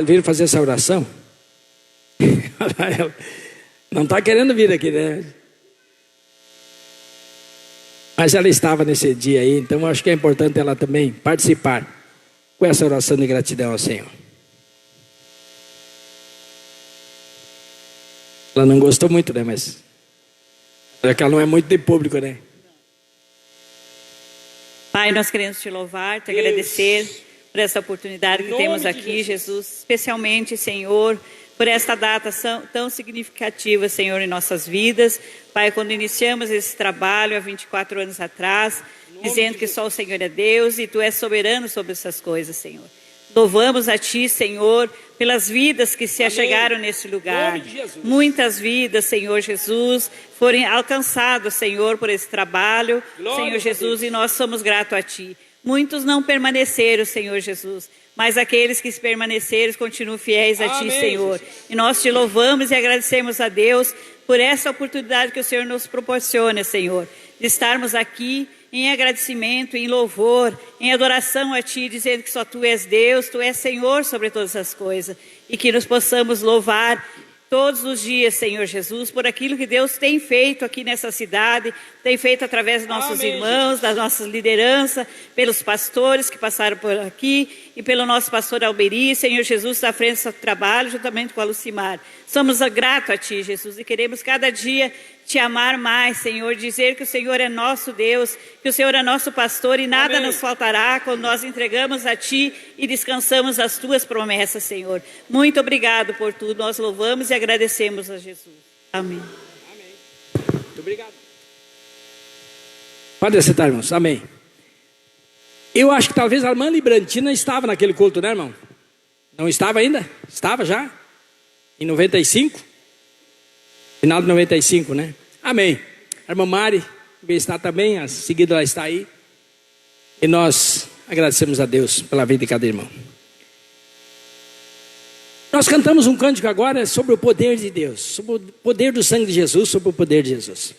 vir fazer essa oração? Não está querendo vir aqui, né? Mas ela estava nesse dia aí, então eu acho que é importante ela também participar com essa oração de gratidão ao Senhor. Ela não gostou muito, né? Mas é que ela não é muito de público, né? Pai, nós queremos te louvar, te agradecer por essa oportunidade que temos aqui, Jesus. Especialmente, Senhor, por esta data tão significativa, Senhor, em nossas vidas. Pai, quando iniciamos esse trabalho há 24 anos atrás, dizendo que só o Senhor é Deus e Tu és soberano sobre essas coisas, Senhor. Louvamos a Ti, Senhor, pelas vidas que se achegaram nesse lugar. Muitas vidas, Senhor Jesus, foram alcançadas, Senhor, por esse trabalho, Senhor Jesus, e nós somos gratos a Ti. Muitos não permaneceram, Senhor Jesus, mas aqueles que permaneceram continuam fiéis a Ti, Senhor. E nós Te louvamos e agradecemos a Deus por essa oportunidade que o Senhor nos proporciona, Senhor, de estarmos aqui em agradecimento, em louvor, em adoração a Ti, dizendo que só Tu és Deus, Tu és Senhor sobre todas as coisas, e que nos possamos louvar todos os dias, Senhor Jesus, por aquilo que Deus tem feito aqui nessa cidade, tem feito através dos nossos irmãos, das nossas lideranças, pelos pastores que passaram por aqui e pelo nosso pastor Alberi, Senhor Jesus, à frente do seu trabalho, juntamente com a Lucimar. Somos gratos a Ti, Jesus, e queremos cada dia Te amar mais, Senhor, dizer que o Senhor é nosso Deus, que o Senhor é nosso pastor e nada nos faltará quando nós entregamos a Ti e descansamos as Tuas promessas, Senhor. Muito obrigado por tudo, nós louvamos e agradecemos a Jesus. Amém. Amém. Muito obrigado. Pode sentar, irmãos. Amém. Eu acho que talvez a irmã Librantina estava naquele culto, né, irmão? Não estava ainda? Estava já? Em 95? Final de 95, né? Amém. A irmã Mari está também, a seguida ela está aí. E nós agradecemos a Deus pela vida de cada irmão. Nós cantamos um cântico agora sobre o poder de Deus, sobre o poder do sangue de Jesus, sobre o poder de Jesus.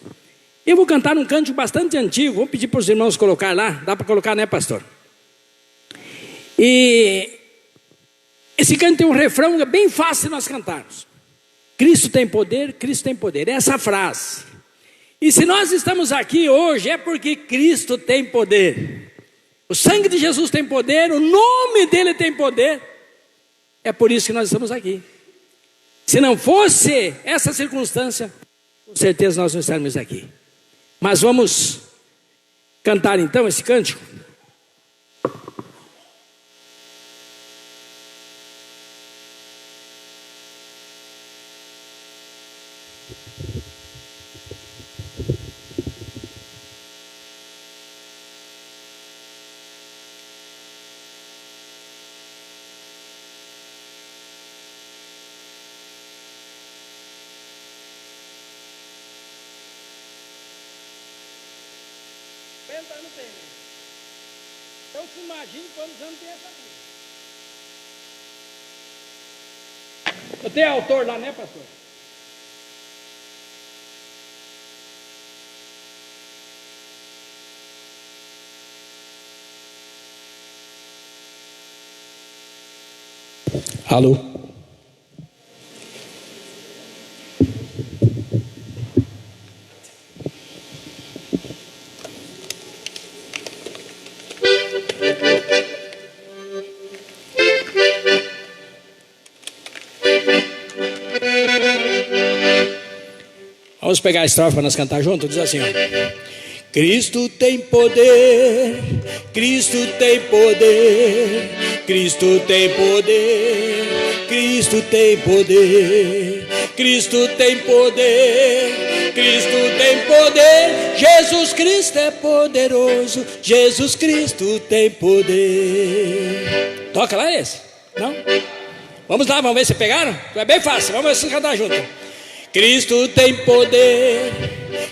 Eu vou cantar um cântico bastante antigo, vou pedir para os irmãos colocar lá, dá para colocar, né, pastor? E esse cântico tem um refrão bem fácil de nós cantarmos. Cristo tem poder, Cristo tem poder. É essa frase. E se nós estamos aqui hoje é porque Cristo tem poder. O sangue de Jesus tem poder, o nome dele tem poder. É por isso que nós estamos aqui. Se não fosse essa circunstância, com certeza nós não estaríamos aqui. Mas vamos cantar então esse cântico. Não tem, né? Então se imagine quantos anos tem essa vida. Eu tenho autor lá, né, pastor? Alô? Vamos pegar a estrofe para nós cantar junto, diz assim, ó. Cristo tem poder, Cristo tem poder, Cristo tem poder, Cristo tem poder, Cristo tem poder, Cristo tem poder, Jesus Cristo é poderoso, Jesus Cristo tem poder. Toca lá esse? Não? Vamos lá, vamos ver se pegaram? É bem fácil, vamos ver se cantar junto. Cristo tem poder,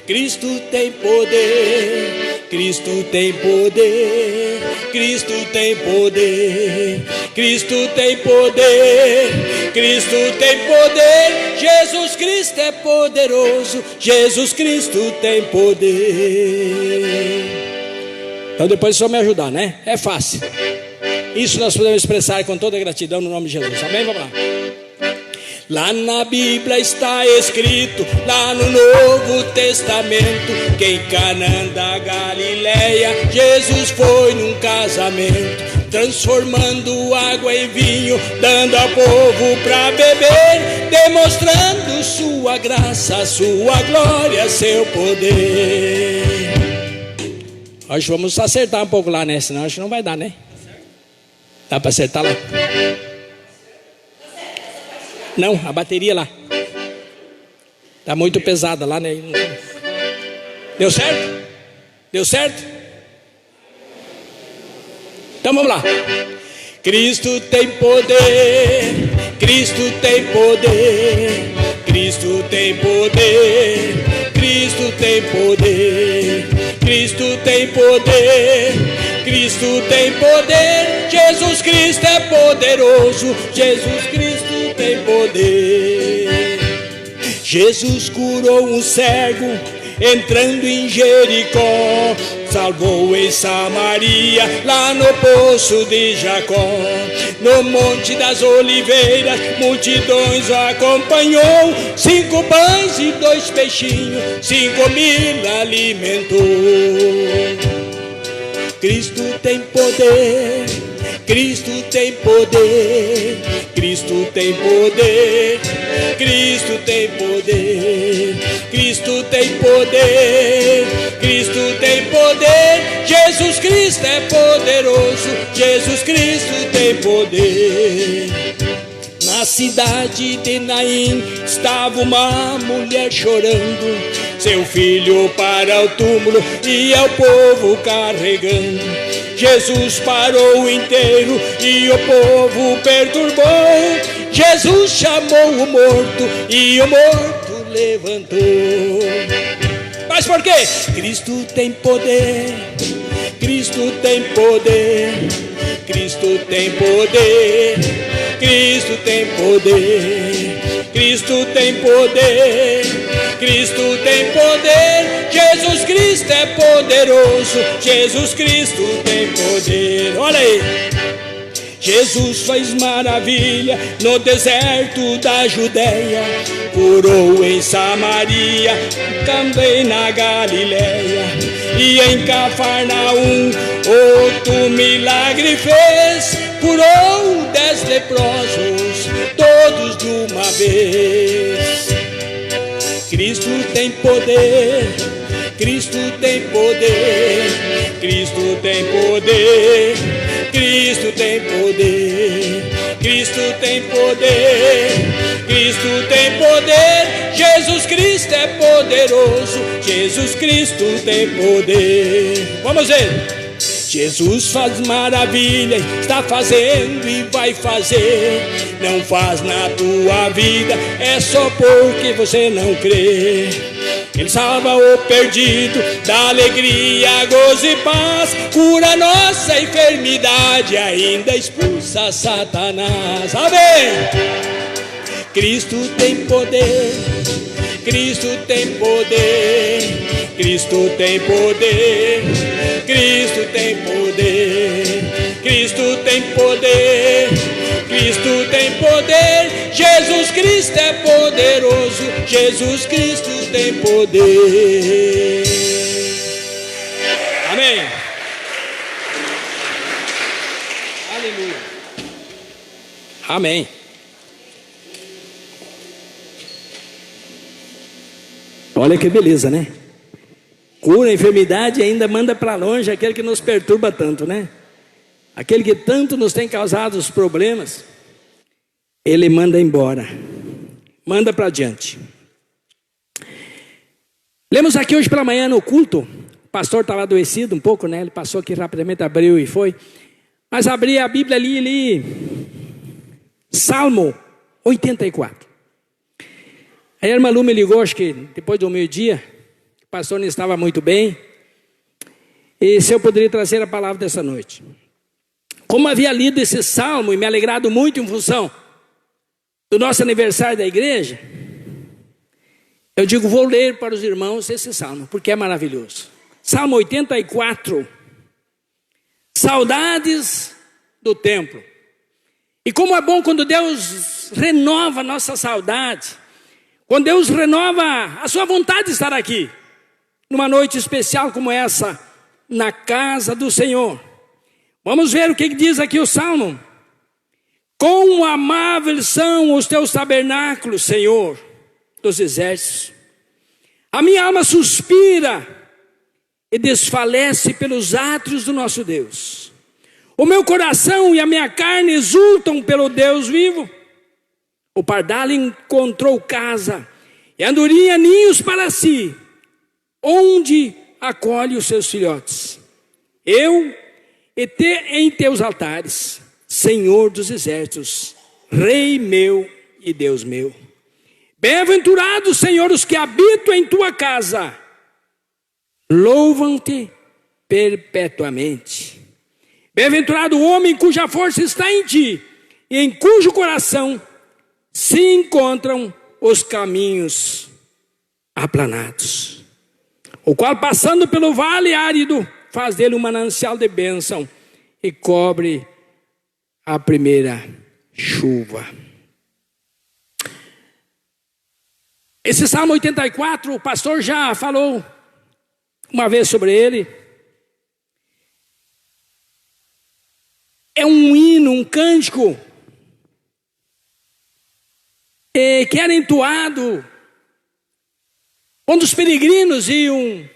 Cristo tem poder, Cristo tem poder, Cristo tem poder, Cristo tem poder, Cristo tem poder, Jesus Cristo é poderoso, Jesus Cristo tem poder. Então depois é só me ajudar, né? É fácil. Isso nós podemos expressar com toda gratidão no nome de Jesus. Amém? Vamos lá. Lá na Bíblia está escrito, lá no Novo Testamento, que em Canaã da Galileia Jesus foi num casamento, transformando água em vinho, dando ao povo para beber, demonstrando sua graça, sua glória, seu poder. Hoje vamos acertar um pouco lá, né? Senão acho que não vai dar, né? Dá para acertar lá? Não, a bateria lá tá muito pesada lá, né? Deu certo? Deu certo? Então vamos lá. Cristo tem poder, Cristo tem poder, Cristo tem poder, Cristo tem poder, Cristo tem poder, Cristo tem poder. Jesus Cristo é poderoso, Jesus Cristo tem poder. Jesus curou um cego entrando em Jericó, salvou em Samaria, lá no poço de Jacó. No Monte das Oliveiras, multidões acompanhou, 5 pães e 2 peixinhos, 5.000 alimentou. Cristo tem poder, Cristo tem poder, Cristo tem poder, Cristo tem poder, Cristo tem poder, Cristo tem poder. Jesus Cristo é poderoso, Jesus Cristo tem poder. Na cidade de Naim estava uma mulher chorando, seu filho para o túmulo e o povo carregando. Jesus parou inteiro e o povo perturbou. Jesus chamou o morto e o morto levantou. Mas por quê? Cristo tem poder, Cristo tem poder, Cristo tem poder, Cristo tem poder, Cristo tem poder, Cristo tem poder. Jesus Cristo é poderoso, Jesus Cristo tem poder. Olha aí. Jesus faz maravilha no deserto da Judeia, curou em Samaria, também na Galileia, e em Cafarnaum outro milagre fez, curou 10 leprosos, todos de uma vez. Cristo tem poder, Cristo tem poder, Cristo tem poder, Cristo tem poder, Cristo tem poder, Cristo tem poder. Jesus Cristo é poderoso, Jesus Cristo tem poder. Vamos ver. Jesus faz maravilha, está fazendo e vai fazer. Não faz na tua vida, é só porque você não crê. Ele salva o perdido, dá alegria, gozo e paz, cura nossa enfermidade, ainda expulsa Satanás. Amém! Cristo tem poder, Cristo tem poder, Cristo tem poder, Cristo tem poder, Cristo tem poder, Cristo tem poder. Jesus Cristo é poderoso, Jesus Cristo tem poder. Amém. Aleluia. Amém. Olha que beleza, né? Cura a enfermidade e ainda manda para longe aquele que nos perturba tanto, né? Aquele que tanto nos tem causado os problemas, ele manda embora, manda para diante. Lemos aqui hoje pela manhã no culto, o pastor estava adoecido um pouco, né? Ele passou aqui rapidamente, abriu e foi. Mas abri a Bíblia ali, Salmo 84. Aí a irmã Lu me ligou, acho que depois do meio-dia, o pastor não estava muito bem, e se eu poderia trazer a palavra dessa noite. Como havia lido esse salmo e me alegrado muito em função do nosso aniversário da igreja, eu digo, vou ler para os irmãos esse salmo, porque é maravilhoso. Salmo 84. Saudades do templo. E como é bom quando Deus renova a nossa saudade, quando Deus renova a sua vontade de estar aqui, numa noite especial como essa, na casa do Senhor. Vamos ver o que diz aqui o Salmo. Quão amáveis são os teus tabernáculos, Senhor dos exércitos. A minha alma suspira e desfalece pelos átrios do nosso Deus. O meu coração e a minha carne exultam pelo Deus vivo. O pardal encontrou casa e a andorinha ninhos para si, onde acolhe os seus filhotes. Eu em teus altares, Senhor dos exércitos, Rei meu e Deus meu. Bem-aventurados, Senhor, os que habitam em tua casa, louvam-te perpetuamente. Bem-aventurado o homem cuja força está em ti, e em cujo coração se encontram os caminhos aplanados. O qual, passando pelo vale árido, faz dele um manancial de bênção e cobre a primeira chuva. Esse Salmo 84, o pastor já falou uma vez sobre ele. É um hino, um cântico que era entoado quando os peregrinos iam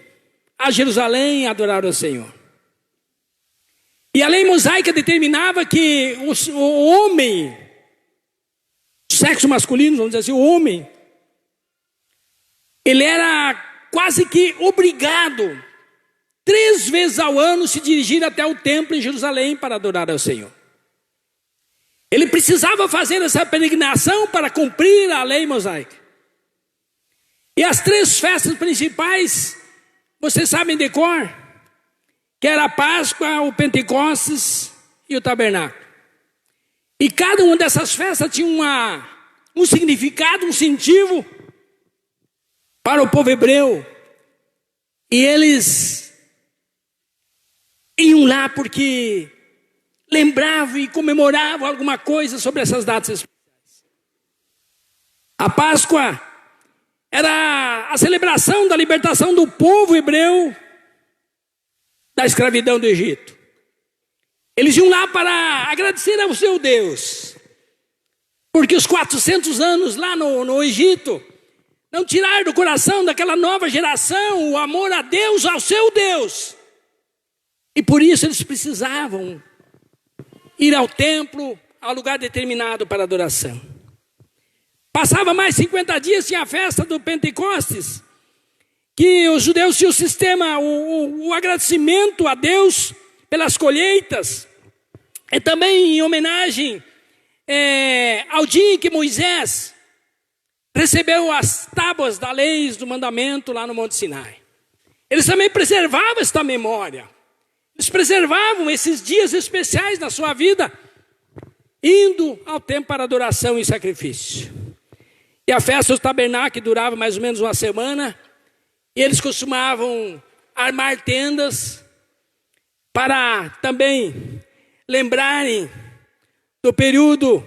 a Jerusalém adorar o Senhor. E a lei mosaica determinava que o homem, o sexo masculino, vamos dizer assim, o homem, ele era quase que obrigado 3 vezes ao ano se dirigir até o templo em Jerusalém para adorar ao Senhor. Ele precisava fazer essa peregrinação para cumprir a lei mosaica. E as 3 festas principais, vocês sabem de cor, que era a Páscoa, o Pentecostes e o Tabernáculo. E cada uma dessas festas tinha um significado, um sentido para o povo hebreu. E eles iam lá porque lembravam e comemoravam alguma coisa sobre essas datas especiais. A Páscoa era a celebração da libertação do povo hebreu da escravidão do Egito. Eles iam lá para agradecer ao seu Deus, porque os 400 anos lá no Egito não tiraram do coração daquela nova geração o amor a Deus, ao seu Deus. E por isso eles precisavam ir ao templo, ao lugar determinado para adoração. Passava mais 50 dias, tinha a festa do Pentecostes, que os judeus tinham o sistema, o agradecimento a Deus pelas colheitas, e também em homenagem ao dia em que Moisés recebeu as tábuas da lei do mandamento lá no Monte Sinai. Eles também preservavam esta memória. Eles preservavam esses dias especiais na sua vida, indo ao templo para adoração e sacrifício. E a festa do tabernáculo durava mais ou menos uma semana. E eles costumavam armar tendas para também lembrarem do período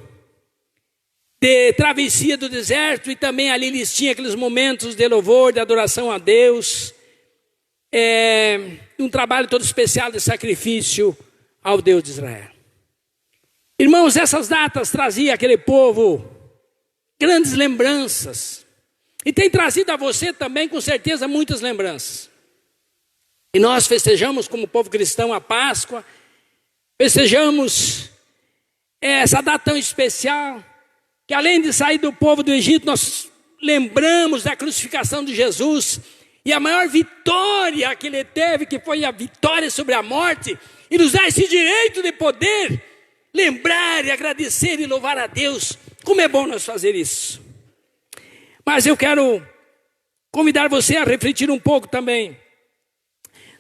de travessia do deserto. E também ali eles tinham aqueles momentos de louvor, de adoração a Deus. Um trabalho todo especial de sacrifício ao Deus de Israel. Irmãos, essas datas traziam àquele povo grandes lembranças. E tem trazido a você também, com certeza, muitas lembranças. E nós festejamos como povo cristão a Páscoa. Festejamos essa data tão especial, que além de sair do povo do Egito, nós lembramos da crucificação de Jesus. E a maior vitória que ele teve, que foi a vitória sobre a morte, e nos dá esse direito de poder lembrar e agradecer e louvar a Deus. Como é bom nós fazer isso. Mas eu quero convidar você a refletir um pouco também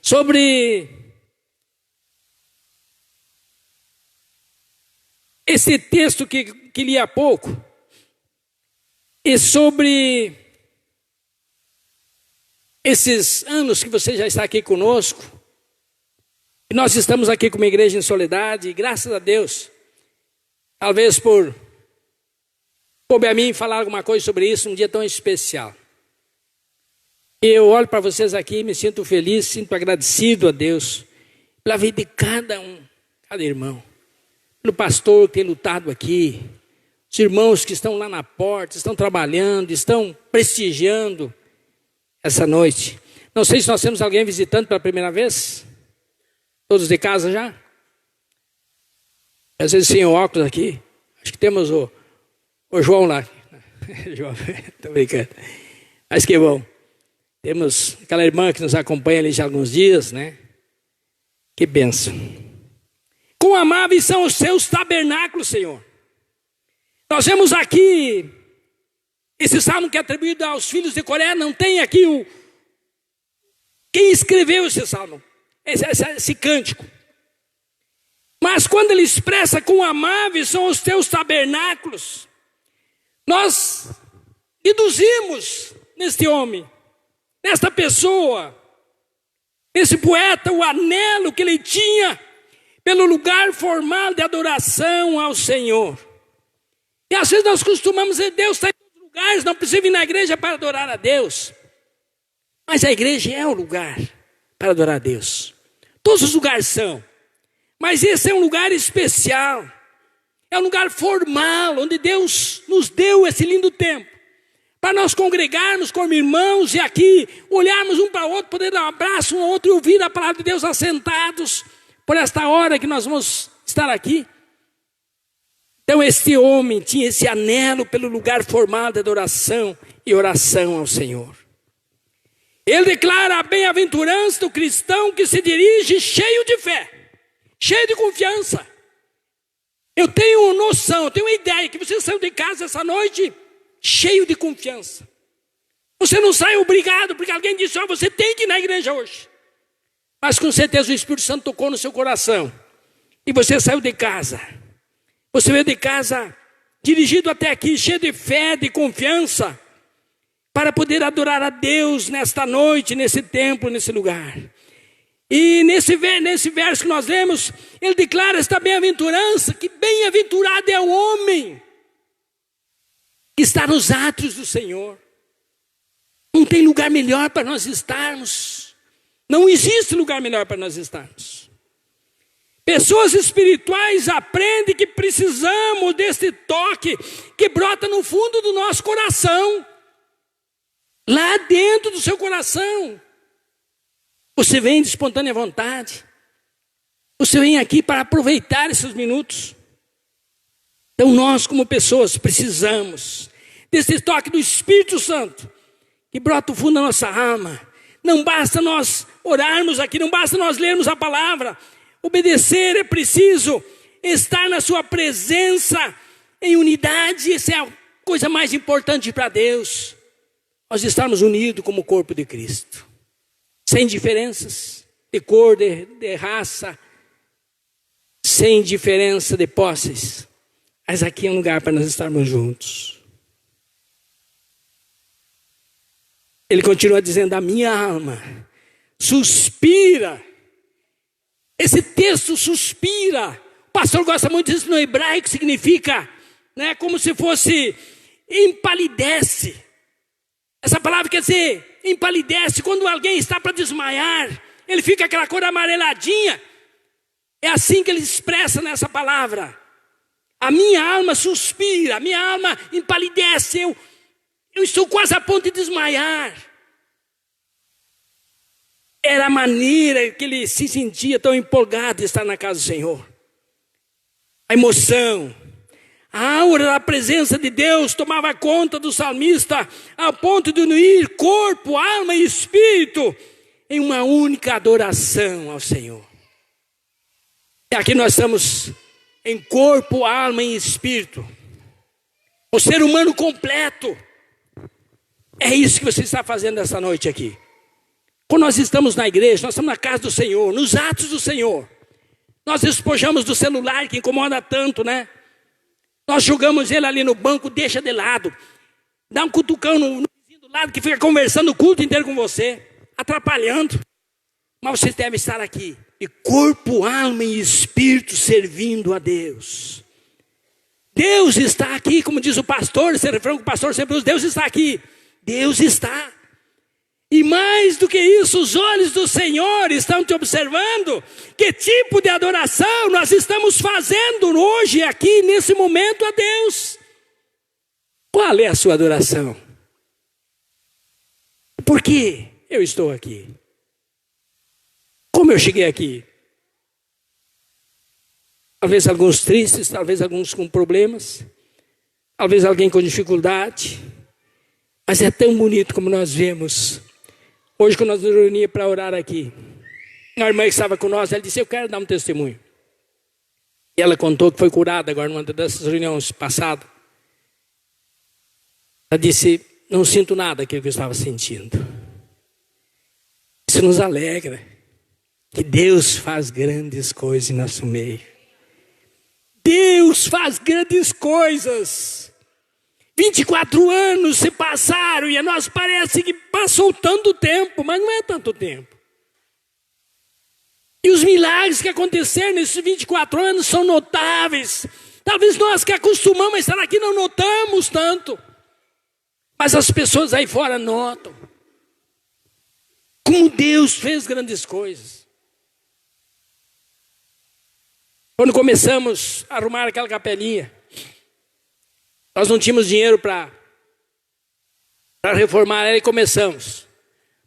sobre esse texto que li há pouco, e sobre esses anos que você já está aqui conosco. que nós estamos aqui como igreja em Soledade, e graças a Deus, talvez por coube a mim falar alguma coisa sobre isso, um dia tão especial. Eu olho para vocês aqui, me sinto feliz, sinto agradecido a Deus pela vida de cada um, cada irmão, pelo pastor que tem lutado aqui, os irmãos que estão lá na porta, estão trabalhando, estão prestigiando essa noite. Não sei se nós temos alguém visitando pela primeira vez. Todos de casa já? Às vezes sem o óculos aqui. Acho que temos o João lá. João, estou brincando. Mas que bom. Temos aquela irmã que nos acompanha ali já há alguns dias, né? Que bênção. Quão amáveis são os seus tabernáculos, Senhor. Nós vemos aqui, esse salmo que é atribuído aos filhos de Coré, não tem aqui quem escreveu esse salmo, esse cântico. Mas quando ele expressa quão amáveis são os teus tabernáculos, nós deduzimos neste homem, nesta pessoa, nesse poeta, o anelo que ele tinha pelo lugar formal de adoração ao Senhor. E às vezes nós costumamos dizer, Deus está em todos os lugares, não precisa vir na igreja para adorar a Deus. Mas a igreja é o lugar para adorar a Deus. Todos os lugares são. Mas esse é um lugar especial. É um lugar formal, onde Deus nos deu esse lindo tempo. Para nós congregarmos como irmãos e aqui olharmos um para o outro, poder dar um abraço um ao outro e ouvir a palavra de Deus assentados por esta hora que nós vamos estar aqui. Então este homem tinha esse anelo pelo lugar formal de adoração e oração ao Senhor. Ele declara a bem-aventurança do cristão que se dirige cheio de fé, cheio de confiança. Eu tenho noção, eu tenho uma ideia que você saiu de casa essa noite cheio de confiança. Você não sai obrigado porque alguém disse, você tem que ir na igreja hoje. Mas com certeza o Espírito Santo tocou no seu coração e você saiu de casa. Você veio de casa dirigido até aqui, cheio de fé, de confiança, para poder adorar a Deus nesta noite, nesse templo, nesse lugar. E nesse verso que nós lemos, ele declara esta bem-aventurança, que bem-aventurado é o homem que está nos átrios do Senhor. Não tem lugar melhor para nós estarmos. Não existe lugar melhor para nós estarmos. Pessoas espirituais aprendem que precisamos desse toque que brota no fundo do nosso coração. Lá dentro do seu coração. Você vem de espontânea vontade. Você vem aqui para aproveitar esses minutos. Então nós como pessoas precisamos desse toque do Espírito Santo que brota no fundo da nossa alma. Não basta nós orarmos aqui, não basta nós lermos a palavra. Obedecer é preciso estar na sua presença em unidade. Essa é a coisa mais importante para Deus. Nós estarmos unidos como o corpo de Cristo. Sem diferenças de cor, de raça. Sem diferença de posses. Mas aqui é um lugar para nós estarmos juntos. Ele continua dizendo, a minha alma suspira. Esse texto suspira. O pastor gosta muito disso no hebraico, significa, como se fosse empalidece. Essa palavra quer dizer empalidece. Quando alguém está para desmaiar, ele fica aquela cor amareladinha. É assim que ele expressa nessa palavra. A minha alma suspira, a minha alma empalidece. Eu estou quase a ponto de desmaiar. Era a maneira que ele se sentia tão empolgado de estar na casa do Senhor. A emoção, a aura da presença de Deus tomava conta do salmista, ao ponto de unir corpo, alma e espírito em uma única adoração ao Senhor. E aqui nós estamos em corpo, alma e espírito. O ser humano completo. É isso que você está fazendo essa noite aqui. Quando nós estamos na igreja, nós estamos na casa do Senhor, nos atos do Senhor. Nós despojamos do celular que incomoda tanto, né? Nós jogamos ele ali no banco, deixa de lado. Dá um cutucão no vizinho do lado que fica conversando o culto inteiro com você, atrapalhando. Mas você deve estar aqui de corpo, alma e espírito servindo a Deus. Deus está aqui, como diz o pastor, esse refrão que o pastor sempre usa, Deus está aqui. Deus está. E mais do que isso, os olhos do Senhor estão te observando. Que tipo de adoração nós estamos fazendo hoje, aqui, nesse momento a Deus? Qual é a sua adoração? Por que eu estou aqui? Como eu cheguei aqui? Talvez alguns tristes, talvez alguns com problemas, talvez alguém com dificuldade. Mas é tão bonito como nós vemos. Hoje, quando nós nos reunimos para orar aqui, a irmã que estava com nós, ela disse, eu quero dar um testemunho. E ela contou que foi curada agora numa dessas reuniões passadas. Ela disse, não sinto nada daquilo que eu estava sentindo. Isso nos alegra. Que Deus faz grandes coisas em nosso meio. Deus faz grandes coisas. 24 anos se passaram e a nós parece que passou tanto tempo, mas não é tanto tempo. E os milagres que aconteceram nesses 24 anos são notáveis. Talvez nós que acostumamos a estar aqui não notamos tanto. Mas as pessoas aí fora notam. Como Deus fez grandes coisas. Quando começamos a arrumar aquela capelinha, nós não tínhamos dinheiro para reformar ela e começamos.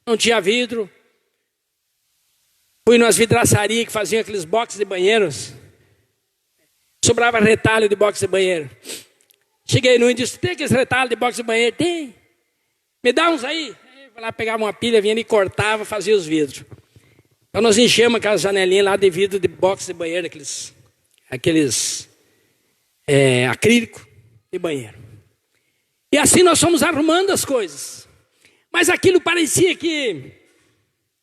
Não tinha vidro. Fui nas vidraçarias que faziam aqueles boxes de banheiros. Sobrava retalho de box de banheiro. Cheguei no e disse, tem aqueles retalhos de box de banheiro? Tem. Me dá uns aí. Eu lá pegava uma pilha, vinha e cortava, fazia os vidros. Então nós enchemos aquelas janelinhas lá de vidro de box de banheiro, aqueles acrílico de banheiro. E assim nós fomos arrumando as coisas. Mas aquilo parecia que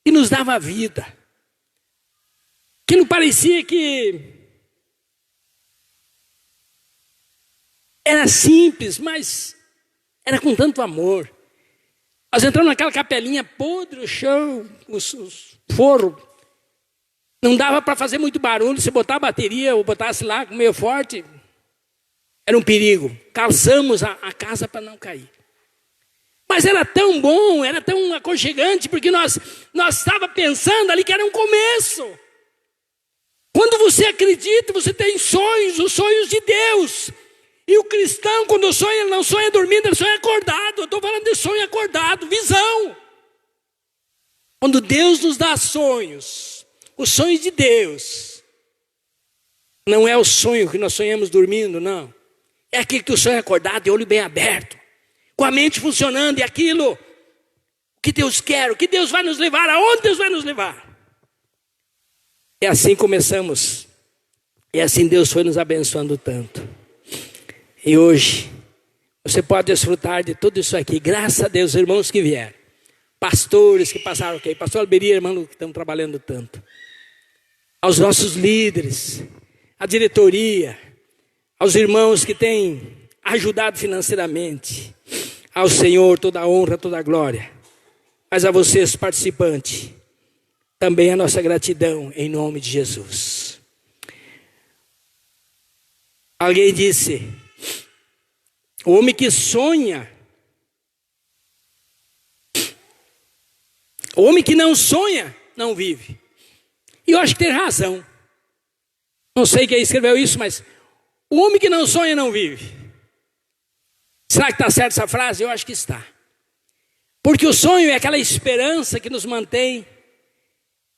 nos dava vida. Aquilo parecia que era simples, mas era com tanto amor. Nós entramos naquela capelinha podre, o chão, os forros. Não dava para fazer muito barulho. Se botar a bateria ou botasse lá meio forte, era um perigo. Calçamos a casa para não cair. Mas era tão bom, era tão aconchegante, porque nós estávamos pensando ali que era um começo. Quando você acredita, você tem sonhos, os sonhos de Deus. E o cristão, quando sonha, ele não sonha dormindo, ele sonha acordado. Eu estou falando de sonho acordado, visão. Quando Deus nos dá sonhos, os sonhos de Deus, não é o sonho que nós sonhamos dormindo, não. É aquilo que tu sonha acordado, de olho bem aberto, com a mente funcionando, e aquilo que Deus quer, o que Deus vai nos levar, aonde Deus vai nos levar. E assim começamos, e assim Deus foi nos abençoando tanto. E hoje, você pode desfrutar de tudo isso aqui, graças a Deus, irmãos que vieram, pastores que passaram aqui, pastor Alberia, irmão, que estão trabalhando tanto, aos nossos líderes, à diretoria, aos irmãos que têm ajudado financeiramente, ao Senhor toda a honra, toda a glória, mas a vocês participantes, também a nossa gratidão em nome de Jesus. Alguém disse, o homem que sonha, o homem que não sonha, não vive. E eu acho que tem razão. Não sei quem escreveu isso, mas o homem que não sonha, não vive. Será que está certa essa frase? Eu acho que está. Porque o sonho é aquela esperança que nos mantém.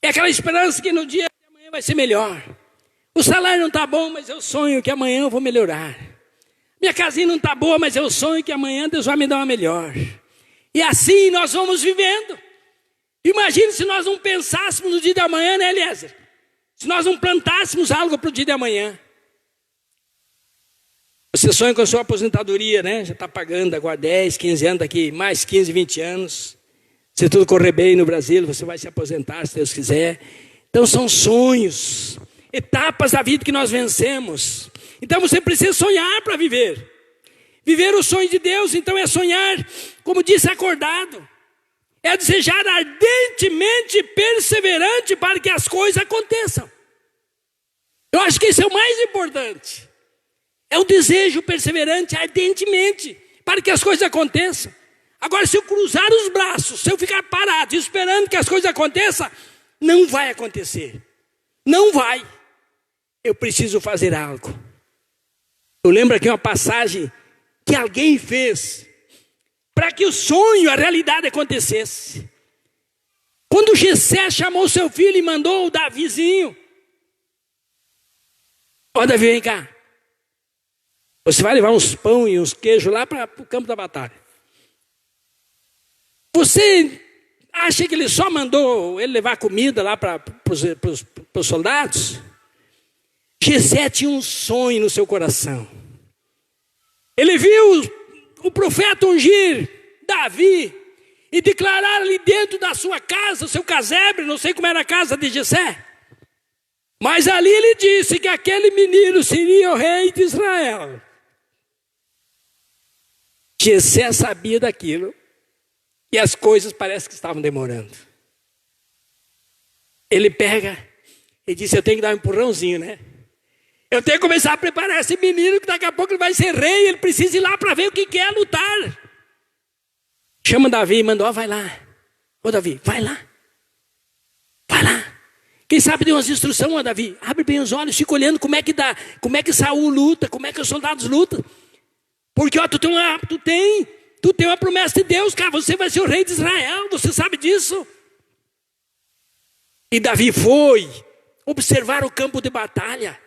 É aquela esperança que no dia de amanhã vai ser melhor. O salário não está bom, mas eu sonho que amanhã eu vou melhorar. Minha casinha não está boa, mas eu sonho que amanhã Deus vai me dar uma melhor. E assim nós vamos vivendo. Imagine se nós não pensássemos no dia de amanhã, né, Eliezer? Se nós não plantássemos algo para o dia de amanhã. Você sonha com a sua aposentadoria, né? Já está pagando agora 10, 15 anos, daqui mais 15, 20 anos. Se tudo correr bem no Brasil, você vai se aposentar, se Deus quiser. Então são sonhos, etapas da vida que nós vencemos. Então você precisa sonhar para viver. Viver o sonho de Deus, então é sonhar, como disse, acordado. é desejar ardentemente e perseverante para que as coisas aconteçam. Eu acho que esse é o mais importante. É o desejo perseverante ardentemente para que as coisas aconteçam. Agora, se eu cruzar os braços, se eu ficar parado esperando que as coisas aconteçam, não vai acontecer. Não vai. Eu preciso fazer algo. Eu lembro aqui uma passagem que alguém fez para que o sonho, a realidade acontecesse. Quando Jessé chamou seu filho e mandou o Davizinho. Ó, Davi, vem cá. Você vai levar uns pão e uns queijos lá para o campo da batalha. Você acha que ele só mandou ele levar comida lá para os soldados? Jessé tinha um sonho no seu coração. Ele viu o profeta ungir Davi e declarar ali dentro da sua casa, o seu casebre, não sei como era a casa de Jessé. Mas ali ele disse que aquele menino seria o rei de Israel. Jessé sabia daquilo. E as coisas parece que estavam demorando. Ele pega e diz, eu tenho que dar um empurrãozinho, né? Eu tenho que começar a preparar esse menino que daqui a pouco ele vai ser rei. Ele precisa ir lá para ver o que é lutar. Chama Davi e manda, vai lá. Ô Davi, vai lá. Vai lá. Quem sabe deu umas instruções, ó Davi. Abre bem os olhos, fica olhando como é que dá. Como é que Saul luta, como é que os soldados lutam. Porque ó, tu tem uma promessa de Deus, cara, você vai ser o rei de Israel, você sabe disso. E Davi foi observar o campo de batalha.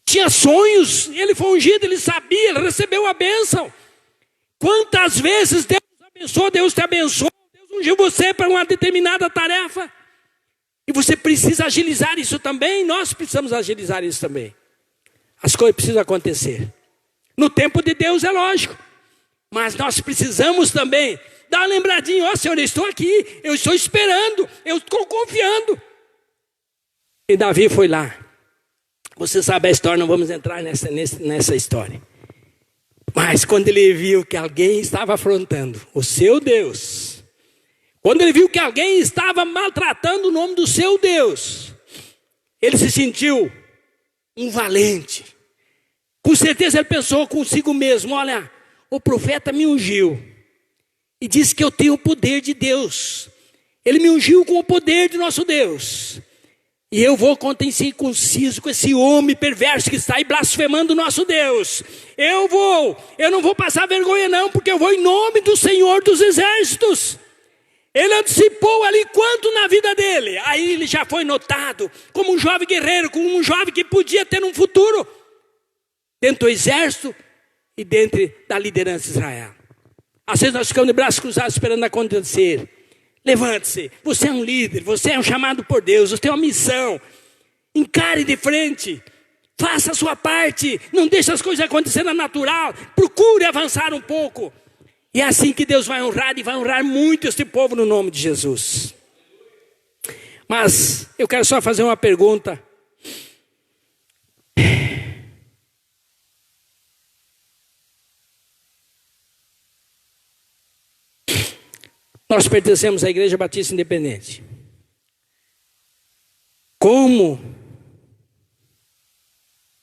Tinha sonhos, ele foi ungido, ele sabia, ele recebeu a bênção. Quantas vezes Deus abençoou, Deus te abençoou, Deus ungiu você para uma determinada tarefa. E você precisa agilizar isso também, nós precisamos agilizar isso também. As coisas precisam acontecer. No tempo de Deus é lógico. Mas nós precisamos também dar uma lembradinha. Ó, Senhor, eu estou aqui, eu estou esperando, eu estou confiando. E Davi foi lá. Você sabe a história, não vamos entrar nessa história. Mas quando ele viu que alguém estava afrontando o seu Deus, quando ele viu que alguém estava maltratando o nome do seu Deus, ele se sentiu um valente. Com certeza ele pensou consigo mesmo, olha, o profeta me ungiu e disse que eu tenho o poder de Deus. Ele me ungiu com o poder de nosso Deus. E eu vou contencer conciso com esse homem perverso que está aí blasfemando o nosso Deus. Eu não vou passar vergonha não, porque eu vou em nome do Senhor dos Exércitos. Ele antecipou ali quanto na vida dele. Aí ele já foi notado como um jovem guerreiro, como um jovem que podia ter um futuro dentro do exército e dentro da liderança de Israel. Às vezes nós ficamos de braços cruzados esperando acontecer. Levante-se, você é um líder, você é um chamado por Deus, você tem uma missão. Encare de frente, faça a sua parte, não deixe as coisas acontecerem na natural, procure avançar um pouco. E é assim que Deus vai honrar e vai honrar muito este povo no nome de Jesus. Mas eu quero só fazer uma pergunta. Nós pertencemos à Igreja Batista Independente. Como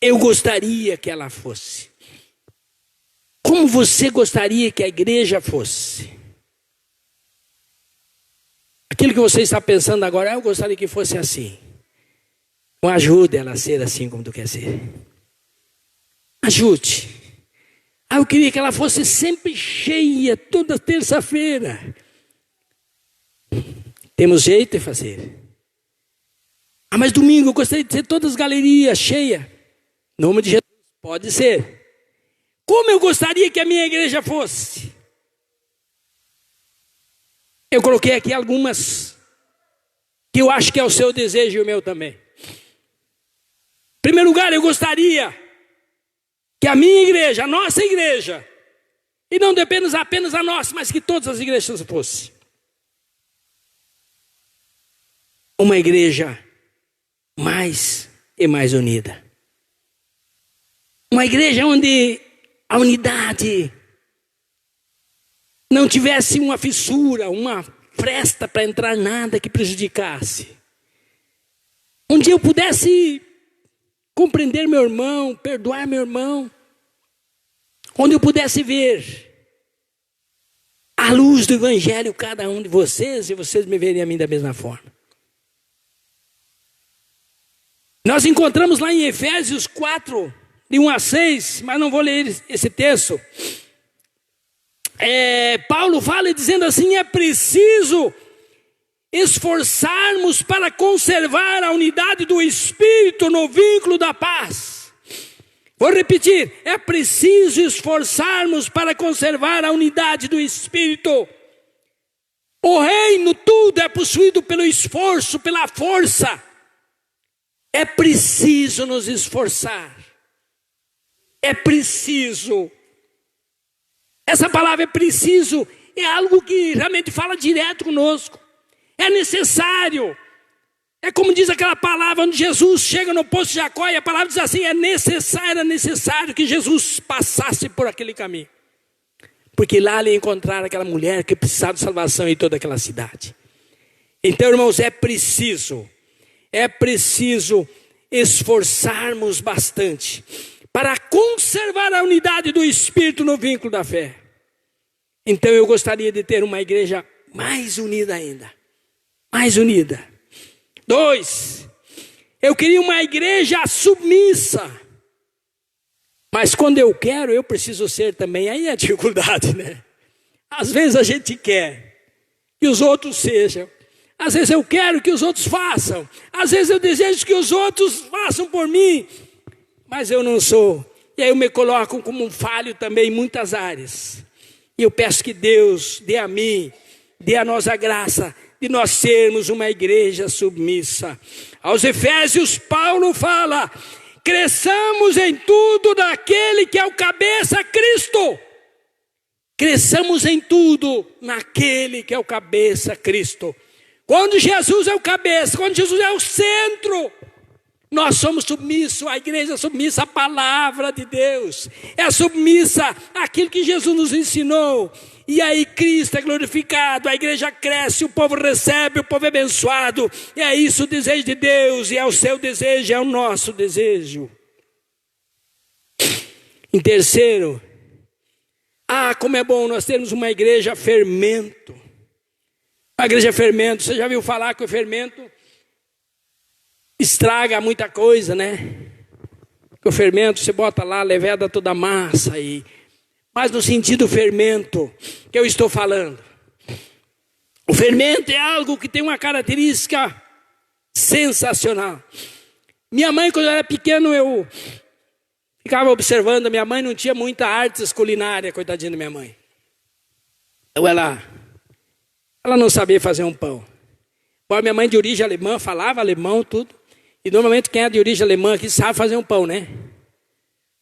eu gostaria que ela fosse? Como você gostaria que a igreja fosse? Aquilo que você está pensando agora, eu gostaria que fosse assim. Então ajude ela a ser assim como tu quer ser. Ajude. Eu queria que ela fosse sempre cheia, toda terça-feira. Temos jeito de fazer. Mas domingo eu gostaria de ser todas as galerias cheias. Em nome de Jesus, pode ser. Como eu gostaria que a minha igreja fosse? Eu coloquei aqui algumas que eu acho que é o seu desejo e o meu também. Em primeiro lugar, eu gostaria que a minha igreja, a nossa igreja, e não apenas a nossa, mas que todas as igrejas fossem uma igreja mais e mais unida. Uma igreja onde a unidade não tivesse uma fissura, uma fresta para entrar nada que prejudicasse. Onde eu pudesse compreender meu irmão, perdoar meu irmão. Onde eu pudesse ver a luz do evangelho cada um de vocês, e vocês me verem a mim da mesma forma. Nós encontramos lá em Efésios 4, de 1 a 6, mas não vou ler esse texto. Paulo fala dizendo assim: é preciso esforçarmos para conservar a unidade do Espírito no vínculo da paz. Vou repetir, é preciso esforçarmos para conservar a unidade do Espírito. O reino tudo é possuído pelo esforço, pela força. É preciso nos esforçar. É preciso. Essa palavra é preciso, é algo que realmente fala direto conosco. É necessário. É como diz aquela palavra onde Jesus chega no poço de Jacó e a palavra diz assim: era necessário que Jesus passasse por aquele caminho. Porque lá ele ia encontrar aquela mulher que precisava de salvação em toda aquela cidade. Então, irmãos, é preciso esforçarmos bastante para conservar a unidade do Espírito no vínculo da fé. Então eu gostaria de ter uma igreja mais unida ainda. Mais unida. 2, eu queria uma igreja submissa. Mas quando eu quero, eu preciso ser também. Aí é a dificuldade, né? Às vezes a gente quer que os outros sejam. Às vezes eu quero que os outros façam. Às vezes eu desejo que os outros façam por mim. Mas eu não sou. E aí eu me coloco como um falho também em muitas áreas. E eu peço que Deus dê a mim, dê a nós a graça de nós sermos uma igreja submissa. Aos Efésios, Paulo fala: cresçamos em tudo naquele que é o cabeça, Cristo. Cresçamos em tudo naquele que é o cabeça, Cristo. Quando Jesus é o cabeça, quando Jesus é o centro, nós somos submissos, a igreja é submissa à palavra de Deus, é submissa àquilo que Jesus nos ensinou. E aí Cristo é glorificado, a igreja cresce, o povo recebe, o povo é abençoado. E é isso o desejo de Deus, e é o seu desejo, é o nosso desejo. Em terceiro, como é bom nós termos uma igreja fermento. A igreja fermento, você já viu falar que o fermento estraga muita coisa, né? Que o fermento, você bota lá, leveda toda a massa. Mas no sentido fermento que eu estou falando. O fermento é algo que tem uma característica sensacional. Minha mãe, quando eu era pequeno, eu ficava observando. Minha mãe não tinha muita artes culinária, coitadinha da minha mãe. Então ela não sabia fazer um pão. Bom, minha mãe de origem alemã, falava alemão, tudo. E normalmente quem é de origem alemã aqui sabe fazer um pão, né?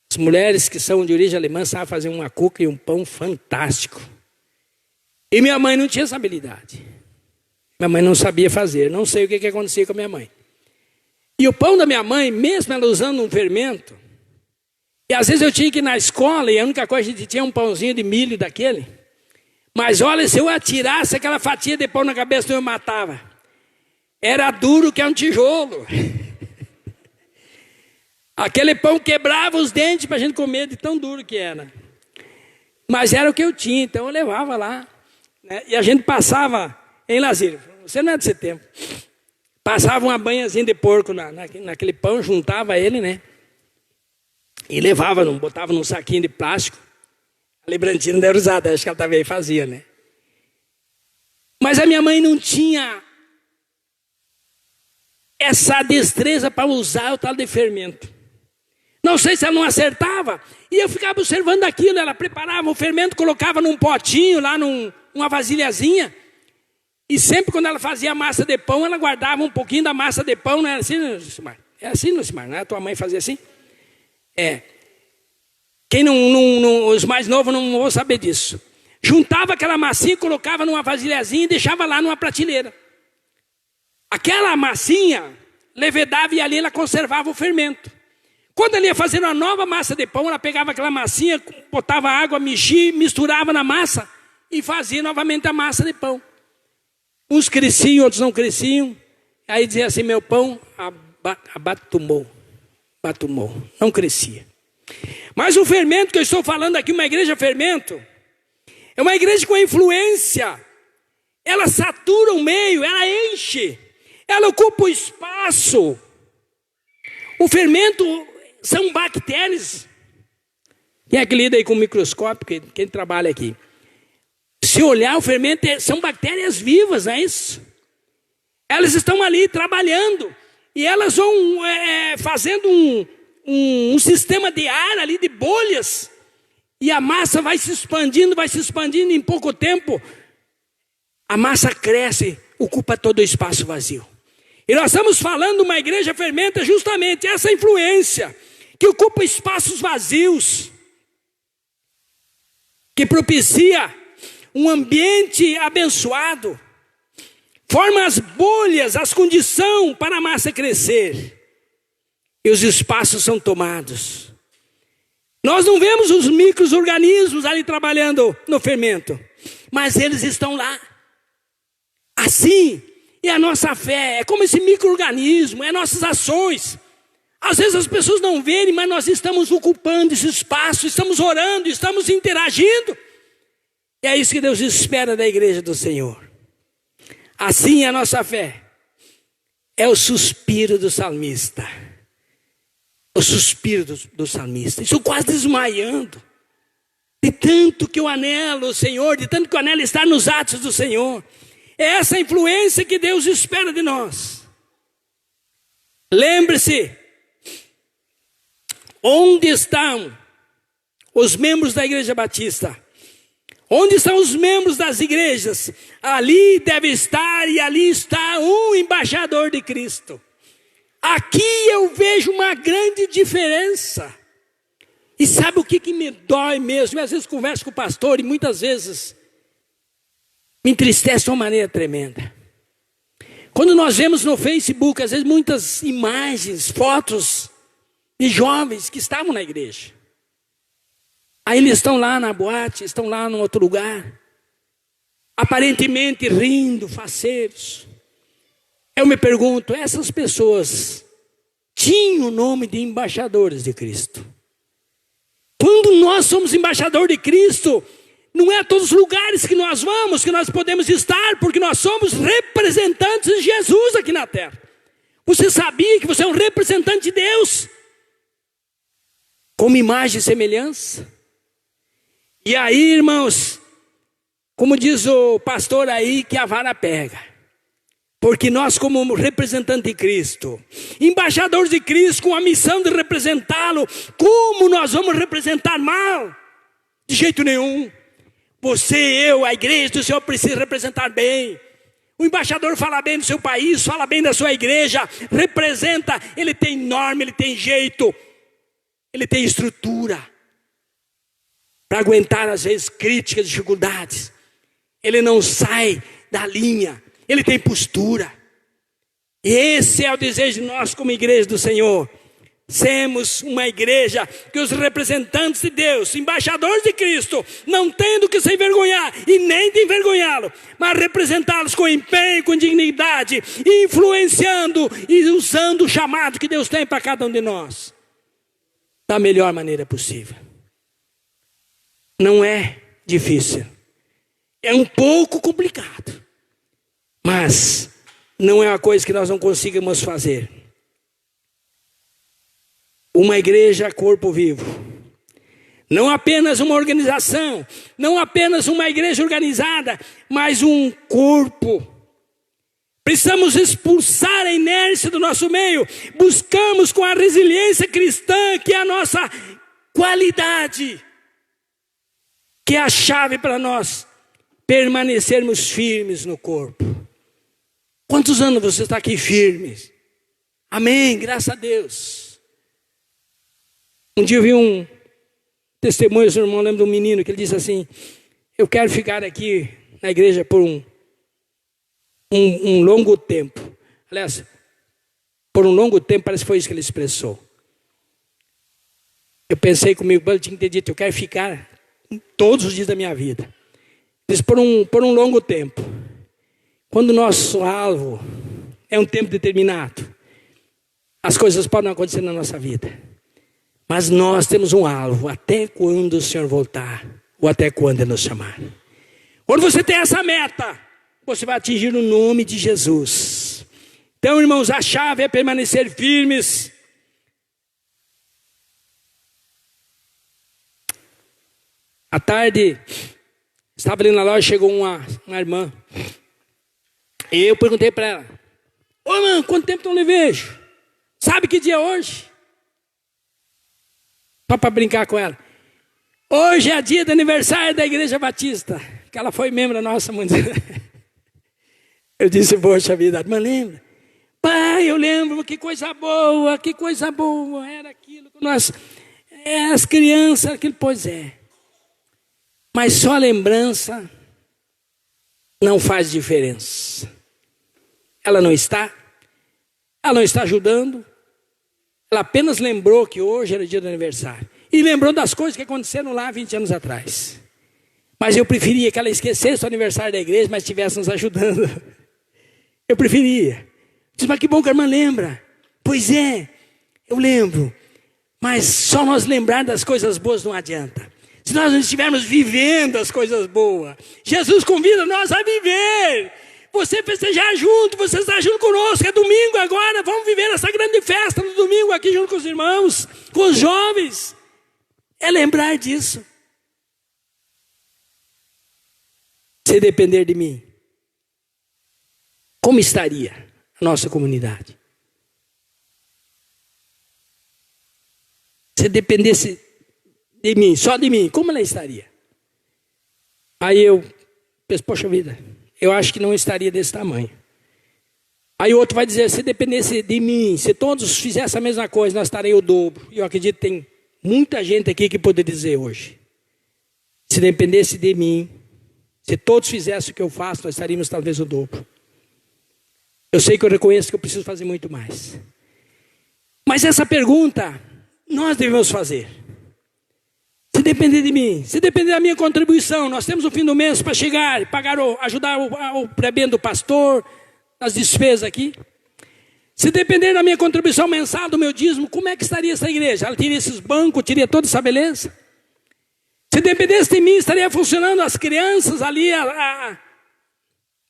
As mulheres que são de origem alemã sabem fazer uma cuca e um pão fantástico. E minha mãe não tinha essa habilidade. Minha mãe não sabia fazer. Não sei o que acontecia com a minha mãe. E o pão da minha mãe, mesmo ela usando um fermento, e às vezes eu tinha que ir na escola e a única coisa que a gente tinha um pãozinho de milho daquele. Mas olha, se eu atirasse aquela fatia de pão na cabeça, eu matava. Era duro que é um tijolo. Aquele pão quebrava os dentes para a gente comer, de tão duro que era. Mas era o que eu tinha, então eu levava lá. Né? E a gente passava em Lazírio. Você não é desse tempo. Passava uma banhazinha de porco naquele pão, juntava ele, né? E levava, botava num saquinho de plástico. A lembrantina não era usada, acho que ela também fazia, né? Mas a minha mãe não tinha essa destreza para usar o tal de fermento. Não sei se ela não acertava. E eu ficava observando aquilo. Ela preparava o fermento, colocava num potinho, lá numa vasilhazinha. E sempre quando ela fazia massa de pão, ela guardava um pouquinho da massa de pão. Não era assim, Lucimar? É assim, Lucimar, não é? A tua mãe fazia assim? É. Quem os mais novos não vão saber disso. Juntava aquela massinha, colocava numa vasilhazinha e deixava lá numa prateleira. Aquela massinha levedava e ali ela conservava o fermento. Quando ela ia fazer uma nova massa de pão, ela pegava aquela massinha, botava água, mexia, misturava na massa e fazia novamente a massa de pão. Uns cresciam, outros não cresciam. Aí dizia assim, meu pão abatumou, não crescia. Mas o fermento que eu estou falando aqui, uma igreja fermento, é uma igreja com influência. Ela satura o meio, ela enche, ela ocupa o espaço. O fermento são bactérias. Quem é que lida aí com o microscópio? Quem trabalha aqui? Se olhar, o fermento são bactérias vivas, não é isso? Elas estão ali trabalhando. E elas vão fazendo um sistema de ar ali, de bolhas. E a massa vai se expandindo. Em pouco tempo, a massa cresce, ocupa todo o espaço vazio. E nós estamos falando de uma igreja fermenta, justamente essa influência, que ocupa espaços vazios, que propicia um ambiente abençoado, forma as bolhas, as condições para a massa crescer. E os espaços são tomados. Nós não vemos os micro-organismos ali trabalhando no fermento, mas eles estão lá. Assim é a nossa fé, é como esse micro-organismo, é nossas ações. Às vezes as pessoas não veem, mas nós estamos ocupando esse espaço, estamos orando, estamos interagindo. E é isso que Deus espera da igreja do Senhor. Assim é a nossa fé. É o suspiro do salmista. O suspiro do salmista. Estou quase desmaiando. De tanto que eu anelo o Senhor, de tanto que eu anelo estar nos atos do Senhor. É essa influência que Deus espera de nós. Lembre-se, onde estão os membros da Igreja Batista? Onde estão os membros das igrejas? Ali deve estar, e ali está um embaixador de Cristo. Aqui eu vejo uma grande diferença. E sabe o que me dói mesmo? Eu às vezes converso com o pastor e muitas vezes me entristece de uma maneira tremenda. Quando nós vemos no Facebook, às vezes muitas imagens, fotos de jovens que estavam na igreja. Aí eles estão lá na boate, estão lá em outro lugar, aparentemente rindo, faceiros. Eu me pergunto, essas pessoas tinham o nome de embaixadores de Cristo? Quando nós somos embaixadores de Cristo, não é a todos os lugares que nós vamos, que nós podemos estar, porque nós somos representantes de Jesus aqui na terra. Você sabia que você é um representante de Deus? Como imagem e semelhança? E aí, irmãos, como diz o pastor aí, que a vara pega. Porque nós, como representante de Cristo, embaixadores de Cristo, com a missão de representá-lo, como nós vamos representar mal? De jeito nenhum. Você, eu, a igreja do Senhor precisa representar bem. O embaixador fala bem do seu país, fala bem da sua igreja, representa, ele tem norma, ele tem jeito, ele tem estrutura para aguentar às vezes críticas, dificuldades. Ele não sai da linha, ele tem postura. E esse é o desejo de nós como igreja do Senhor. Sermos uma igreja que os representantes de Deus, embaixadores de Cristo, não tendo que se envergonhar e nem de envergonhá-lo, mas representá-los com empenho, com dignidade, influenciando e usando o chamado que Deus tem para cada um de nós da melhor maneira possível. Não é difícil, é um pouco complicado, mas não é uma coisa que nós não conseguimos fazer. Uma igreja corpo vivo, não apenas uma organização, não apenas uma igreja organizada, mas um corpo. Precisamos expulsar a inércia do nosso meio, buscamos com a resiliência cristã, que é a nossa qualidade, que é a chave para nós permanecermos firmes no corpo. Quantos anos você está aqui firmes? Amém, graças a Deus. Um dia eu vi um testemunho, seu irmão, lembra de um menino que ele disse assim: eu quero ficar aqui na igreja por um longo tempo. Aliás, por um longo tempo, parece que foi isso que ele expressou. Eu pensei comigo, eu tinha que ter dito, eu quero ficar todos os dias da minha vida. Diz por um longo tempo. Quando o nosso alvo é um tempo determinado, as coisas podem acontecer na nossa vida. Mas nós temos um alvo, até quando o Senhor voltar, ou até quando Ele nos chamar. Quando você tem essa meta, você vai atingir no nome de Jesus. Então, irmãos, a chave é permanecer firmes. À tarde, estava ali na loja, chegou uma irmã. E eu perguntei para ela: ô irmã, quanto tempo eu não lhe vejo? Sabe que dia é hoje? Só para brincar com ela. Hoje é dia do aniversário da Igreja Batista, que ela foi membro da nossa mundial. Eu disse: poxa vida, irmã, lembra? Pai, eu lembro, que coisa boa era aquilo que nós, as crianças, aquilo, pois é. Mas só a lembrança não faz diferença. Ela não está ajudando, ela apenas lembrou que hoje era o dia do aniversário. E lembrou das coisas que aconteceram lá 20 anos atrás. Mas eu preferia que ela esquecesse o aniversário da igreja, mas estivesse nos ajudando. Eu preferia. Diz: mas que bom que a irmã lembra. Pois é, eu lembro. Mas só nós lembrar das coisas boas não adianta. Se nós não estivermos vivendo as coisas boas, Jesus convida nós a viver. Você festejar junto, você está junto conosco, é domingo agora, vamos viver essa grande festa no domingo aqui junto com os irmãos, com os jovens. É lembrar disso. Se depender de mim, como estaria a nossa comunidade? Se dependesse de mim, só de mim, como ela estaria? Aí eu penso: poxa vida, eu acho que não estaria desse tamanho. Aí o outro vai dizer: se dependesse de mim, se todos fizessem a mesma coisa, nós estaríamos o dobro. E eu acredito que tem muita gente aqui que poderia dizer hoje: se dependesse de mim, se todos fizessem o que eu faço, nós estaríamos talvez o dobro. Eu sei que eu reconheço que eu preciso fazer muito mais. Mas essa pergunta nós devemos fazer. Se depender de mim, se depender da minha contribuição, nós temos o fim do mês para chegar, ajudar o prebendo do pastor, as despesas aqui. Se depender da minha contribuição mensal, do meu dízimo, como é que estaria essa igreja? Ela teria esses bancos, teria toda essa beleza? Se dependesse de mim, estaria funcionando as crianças ali,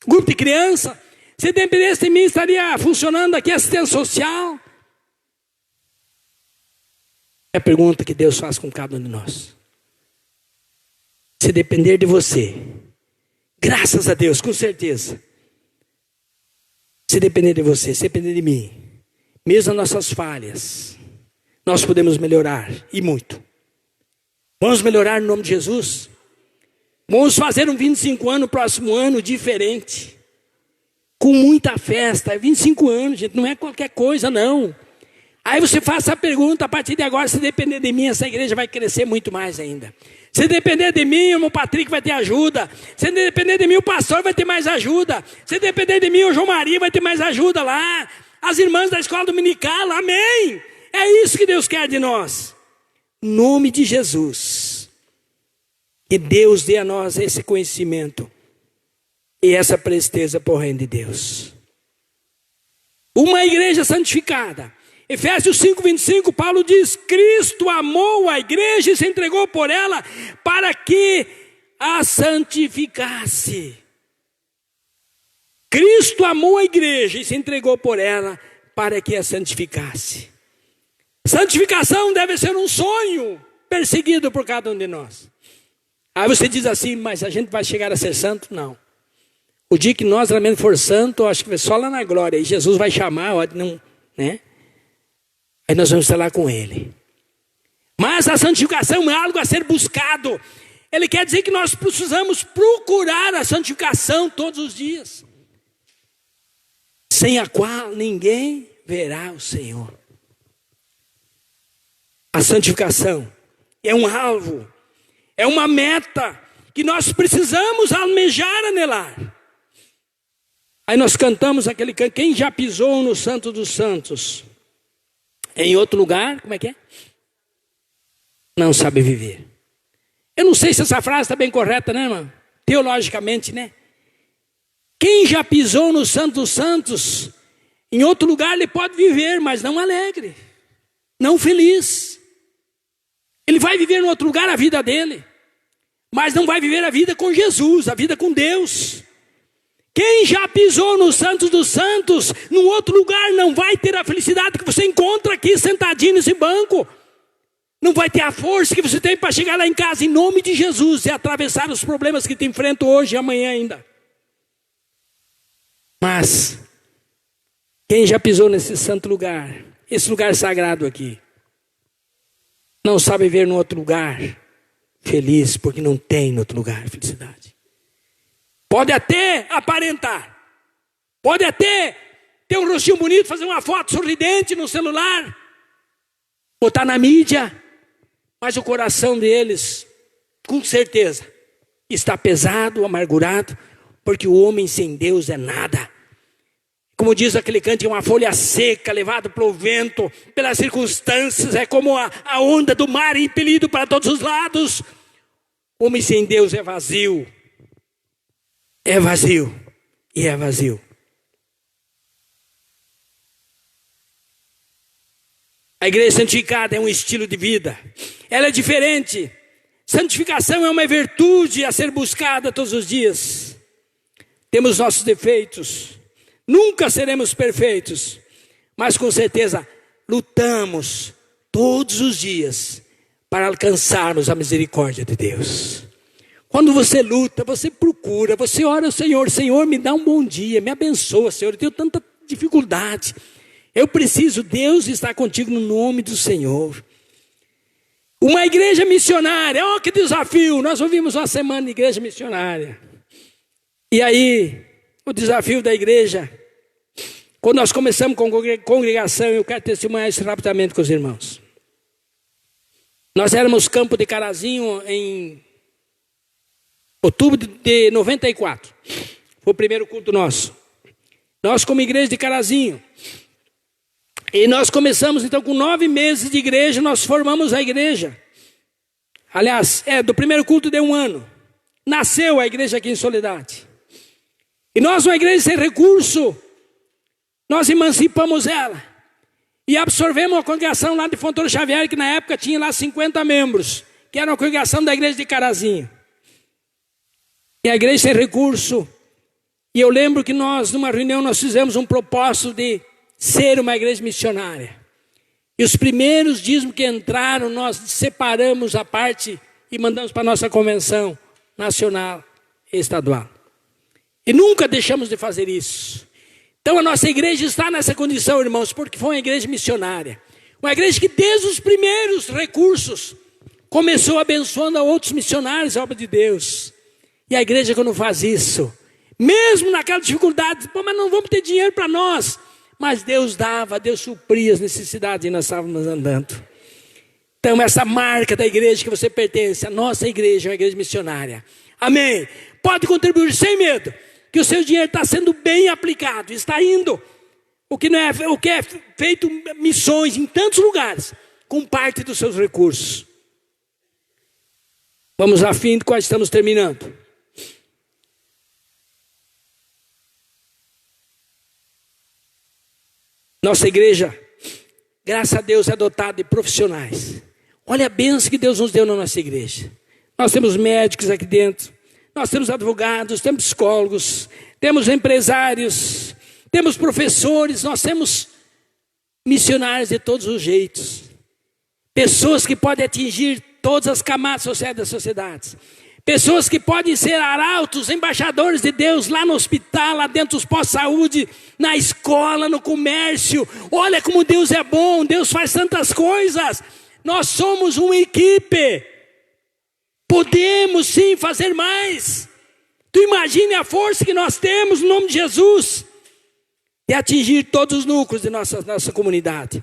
grupo de criança. Se dependesse de mim, estaria funcionando aqui a assistência social. É a pergunta que Deus faz com cada um de nós. Se depender de você, graças a Deus, com certeza. Se depender de você, se depender de mim, mesmo as nossas falhas, nós podemos melhorar, e muito. Vamos melhorar no nome de Jesus? Vamos fazer um 25 anos, próximo ano, diferente. Com muita festa. 25 anos, gente, não é qualquer coisa, não. Aí você faz essa pergunta: a partir de agora, se depender de mim, essa igreja vai crescer muito mais ainda. Se depender de mim, o irmão Patrick vai ter ajuda. Se depender de mim, o pastor vai ter mais ajuda. Se depender de mim, o João Maria vai ter mais ajuda lá. As irmãs da escola dominical, amém. É isso que Deus quer de nós. Em nome de Jesus. Que Deus dê a nós esse conhecimento e essa presteza por reino de Deus. Uma igreja santificada. Efésios 5:25, Paulo diz: Cristo amou a igreja e se entregou por ela para que a santificasse. Cristo amou a igreja e se entregou por ela para que a santificasse. Santificação deve ser um sonho perseguido por cada um de nós. Aí você diz assim: mas a gente vai chegar a ser santo? Não. O dia que nós realmente for santo, acho que vai só lá na glória. E Jesus vai chamar, não, né? Aí nós vamos estar lá com Ele. Mas a santificação é algo a ser buscado. Ele quer dizer que nós precisamos procurar a santificação todos os dias, sem a qual ninguém verá o Senhor. A santificação é um alvo, é uma meta que nós precisamos almejar, anelar. Aí nós cantamos aquele canto: quem já pisou no Santo dos Santos, em outro lugar, como é que é? Não sabe viver. Eu não sei se essa frase está bem correta, né, irmão? teologicamente, né? Quem já pisou no Santo dos Santos, em outro lugar ele pode viver, mas não alegre, não feliz. Ele vai viver em outro lugar a vida dele, mas não vai viver a vida com Jesus, a vida com Deus. Quem já pisou no Santos dos Santos, num outro lugar, não vai ter a felicidade que você encontra aqui sentadinho nesse banco. Não vai ter a força que você tem para chegar lá em casa em nome de Jesus e atravessar os problemas que te enfrentam hoje e amanhã ainda. Mas quem já pisou nesse santo lugar, esse lugar sagrado aqui, não sabe viver em outro lugar feliz, porque não tem em outro lugar felicidade. Pode até aparentar, pode até ter um rostinho bonito, fazer uma foto sorridente no celular, botar na mídia, mas o coração deles, com certeza, está pesado, amargurado, porque o homem sem Deus é nada. Como diz aquele canto, é uma folha seca, levada pelo vento, pelas circunstâncias, é como a onda do mar impelido para todos os lados. O homem sem Deus é vazio. É vazio e é vazio. A igreja santificada é um estilo de vida. Ela é diferente. Santificação é uma virtude a ser buscada todos os dias. Temos nossos defeitos. Nunca seremos perfeitos. Mas com certeza lutamos todos os dias para alcançarmos a misericórdia de Deus. Quando você luta, você procura, você ora ao Senhor. Senhor, me dá um bom dia, me abençoa, Senhor. Eu tenho tanta dificuldade. Eu preciso, Deus está contigo no nome do Senhor. Uma igreja missionária, olha que desafio. Nós ouvimos uma semana de igreja missionária. E aí, o desafio da igreja, quando nós começamos com congregação, eu quero testemunhar isso rapidamente com os irmãos. Nós éramos campo de Carazinho em outubro de 94. Foi o primeiro culto nosso. Nós como igreja de Carazinho. E nós começamos então com 9 meses de igreja, nós formamos a igreja. Aliás, do primeiro culto deu 1 ano. Nasceu a igreja aqui em Soledade. E nós, uma igreja sem recurso, nós emancipamos ela. E absorvemos uma congregação lá de Fontoura Xavier, que na época tinha lá 50 membros. Que era uma congregação da igreja de Carazinho. E a igreja sem recurso. E eu lembro que nós, numa reunião, nós fizemos um propósito de ser uma igreja missionária. E os primeiros dízimos que entraram, nós separamos a parte e mandamos para a nossa convenção nacional e estadual. E nunca deixamos de fazer isso. Então a nossa igreja está nessa condição, irmãos, porque foi uma igreja missionária. Uma igreja que desde os primeiros recursos começou abençoando a outros missionários, a obra de Deus. E a igreja quando faz isso, mesmo naquela dificuldade, mas não vamos ter dinheiro para nós. Mas Deus dava, Deus supria as necessidades e nós estávamos andando. Então essa marca da igreja que você pertence, a nossa igreja é uma igreja missionária. Amém? Pode contribuir sem medo, que o seu dinheiro está sendo bem aplicado, está indo. O que é feito missões em tantos lugares, com parte dos seus recursos. Vamos a fim de quase estamos terminando. Nossa igreja, graças a Deus, é dotada de profissionais. Olha a bênção que Deus nos deu na nossa igreja. Nós temos médicos aqui dentro, nós temos advogados, temos psicólogos, temos empresários, temos professores, nós temos missionários de todos os jeitos. Pessoas que podem atingir todas as camadas sociais das sociedades. Pessoas que podem ser arautos, embaixadores de Deus lá no hospital, lá dentro dos postos de saúde, na escola, no comércio. Olha como Deus é bom, Deus faz tantas coisas. Nós somos uma equipe. Podemos sim fazer mais. Tu imagine a força que nós temos no nome de Jesus, de atingir todos os núcleos de nossa comunidade.